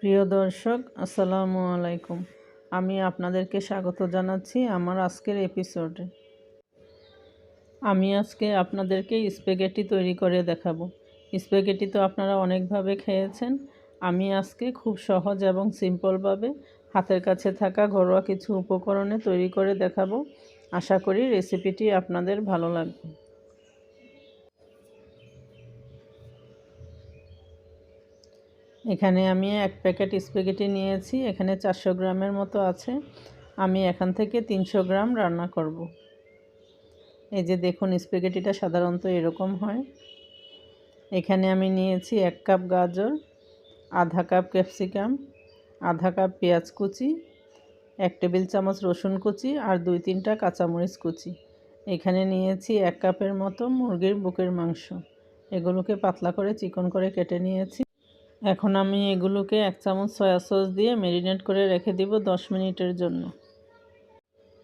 প্রিয় দর্শক, আসসালামু আলাইকুম। আমি আপনাদেরকে স্বাগত জানাচ্ছি আমার আজকের এপিসোডে। আমি আজকে আপনাদেরকে স্প্যাগেটি তৈরি করে দেখাবো। স্প্যাগেটি তো আপনারা অনেকভাবে খেয়েছেন। আমি আজকে খুব সহজ এবং সিম্পলভাবে হাতের কাছে থাকা ঘরোয়া কিছু উপকরণে তৈরি করে দেখাবো। আশা করি রেসিপিটি আপনাদের ভালো লাগবে। এখানে আমি 1 প্যাকেট স্প্যাগেটি নিয়েছি। এখানে 400 গ্রামের মতো আছে। আমি এখান থেকে 300 গ্রাম রান্না করব। এই যে দেখুন, স্প্যাগেটিটা সাধারণত এরকম হয়। এখানে আমি নিয়েছি 1 কাপ গাজর, আধা কাপ ক্যাপসিকাম, আধা কাপ পেঁয়াজ কুচি, 1 টেবিল চামচ রসুন কুচি আর 2-3টা কাঁচামরিচ কুচি। এখানে নিয়েছি 1 কাপের মতো মুরগির বুকের মাংস। এগুলোকে পাতলা করে চিকন করে কেটে নিয়েছি। এখন আমি এগুলোকে 1 চামচ সয়া সস দিয়ে ম্যারিনেট করে রেখে দিব 10 মিনিটের জন্য।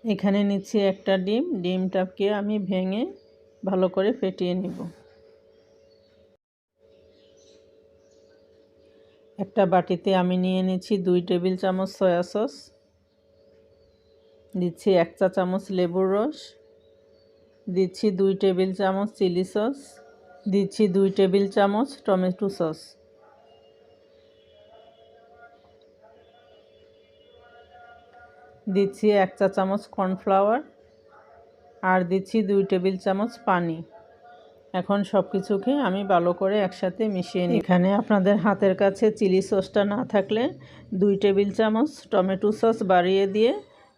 এখানে নিচ্ছি একটা ডিম। ডিমটাকে আমি ভেঙে ভালো করে ফেটিয়ে নিব। একটা বাটিতে আমি নিয়ে নিচ্ছি 2 টেবিল চামচ সয়া সস, দিচ্ছি 1 চা চামচ লেবুর রস, দিচ্ছি 2 টেবিল চামচ চিলি সস, দিচ্ছি 2 টেবিল চামচ টমেটো সস, দিচ্ছি 1 চা চামচ কর্নফ্লাওয়ার আর দিচ্ছি 2 টেবিল চামচ পানি। এখন সব কিছুকে আমি ভালো করে একসাথে মিশিয়ে নিই। এখানে আপনাদের হাতের কাছে চিলি সসটা না থাকলে 2 টেবিল চামচ টমেটো সস বাড়িয়ে দিয়ে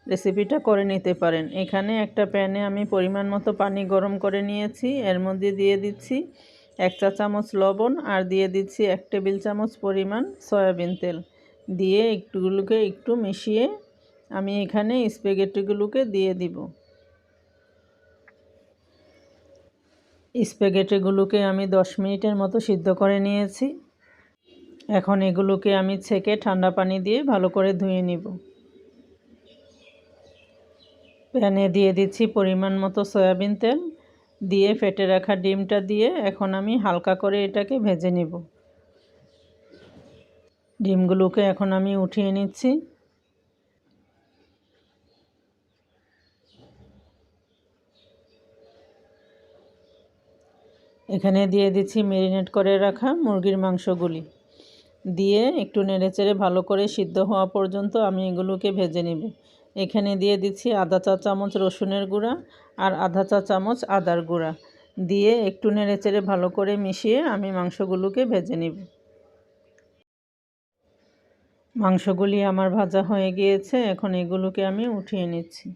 রেসিপিটা করে নিতে পারেন। এখানে একটা প্যানে আমি পরিমাণ মতো পানি গরম করে নিয়েছি। এর মধ্যে দিয়ে দিচ্ছি 1 চা চামচ লবণ আর দিয়ে দিচ্ছি 1 টেবিল চামচ পরিমাণ সয়াবিন তেল। দিয়ে এগুলোকে একটু মিশিয়ে আমি এখানে স্প্যাগেটিগুলোকে দিয়ে দিব। স্প্যাগেটিগুলোকে আমি 10 মিনিটের মতো সিদ্ধ করে নিয়েছি। এখন এগুলোকে আমি ছেঁকে ঠান্ডা পানি দিয়ে ভালো করে ধুয়ে নিব। প্যানে দিয়ে দিচ্ছি পরিমাণ মতো সয়াবিন তেল, দিয়ে ফেটে রাখা ডিমটা দিয়ে এখন আমি হালকা করে এটাকে ভেজে নিব। ডিমগুলোকে এখন আমি উঠিয়ে নিচ্ছি। এখানে দিয়ে দিচ্ছি ম্যারিনেট করে রাখা মুরগির মাংসগুলি, দিয়ে একটু নেড়েচেড়ে ভালো করে সিদ্ধ হওয়া পর্যন্ত আমি এগুলোকে ভেজে নেব। এখানে দিয়ে দিচ্ছি আধা চা চামচ রসুনের গুঁড়া আর আধা চা চামচ আদার গুঁড়া, দিয়ে একটু নেড়েচেড়ে ভালো করে মিশিয়ে আমি মাংসগুলোকে ভেজে নেব। মাংসগুলি আমার ভাজা হয়ে গিয়েছে। এখন এগুলোকে আমি উঠিয়ে নিচ্ছি।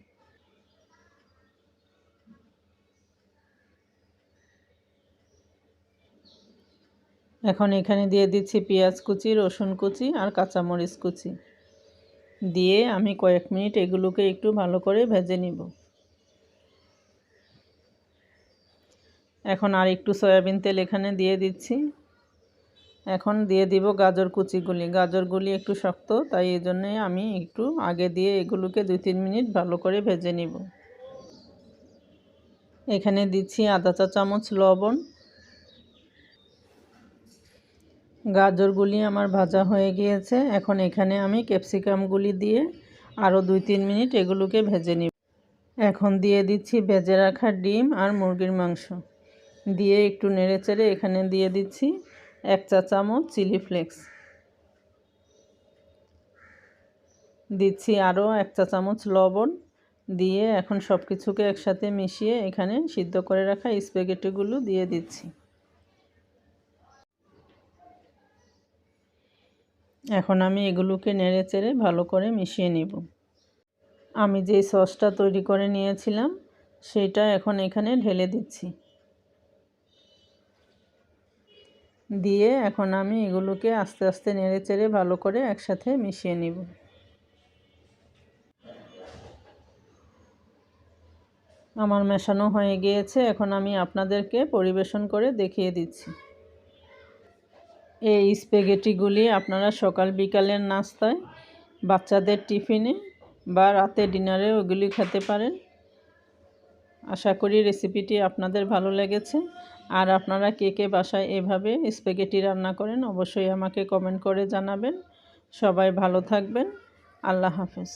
এখন এখানে দিয়ে দিচ্ছি পেঁয়াজ কুচি, রসুন কুচি আর কাঁচামরিচ কুচি, দিয়ে আমি কয়েক মিনিট এগুলোকে একটু ভালো করে ভেজে নিব। এখন আর একটু সয়াবিন তেল এখানে দিয়ে দিচ্ছি। এখন দিয়ে দিব গাজর কুচিগুলি। গাজরগুলি একটু শক্ত, তাই এই জন্যে আমি একটু আগে দিয়ে এগুলোকে 2-3 মিনিট ভালো করে ভেজে নিব। এখানে দিচ্ছি আধা চা চামচ লবণ। গাজরগুলি আমার ভাজা হয়ে গিয়েছে। এখন এখানে আমি ক্যাপসিকামগুলি দিয়ে আরও 2-3 মিনিট এগুলোকে ভেজে নিব। এখন দিয়ে দিচ্ছি ভেজে রাখা ডিম আর মুরগির মাংস, দিয়ে একটু নেড়েচেড়ে এখানে দিয়ে দিচ্ছি 1 চা চামচ চিলি ফ্লেক্স, দিচ্ছি আরও 1 চা চামচ লবণ, দিয়ে এখন সব কিছুকে একসাথে মিশিয়ে এখানে সিদ্ধ করে রাখা স্প্যাগেটিগুলো দিয়ে দিচ্ছি। এখন আমি এগুলোকে নেড়েচেড়ে ভালো করে মিশিয়ে নিব। আমি যে সসটা তৈরি করে নিয়েছিলাম সেটা এখন এখানে ঢেলে দিচ্ছি, দিয়ে এখন আমি এগুলোকে আস্তে আস্তে নেড়েচেড়ে ভালো করে একসাথে মিশিয়ে নিব। আমার মেশানো হয়ে গিয়েছে। এখন আমি আপনাদেরকে পরিবেশন করে দেখিয়ে দিচ্ছি। এই স্প্যাগেটিগুলি আপনারা সকাল বিকালের নাস্তায়, বাচ্চাদের টিফিনে বা রাতে ডিনারে ওগুলি খেতে পারেন। আশা করি রেসিপিটি আপনাদের ভালো লেগেছে। আর আপনারা কে কে বাসায় এভাবে স্প্যাগেটি রান্না করেন অবশ্যই আমাকে কমেন্ট করে জানাবেন। সবাই ভালো থাকবেন। আল্লাহ হাফেজ।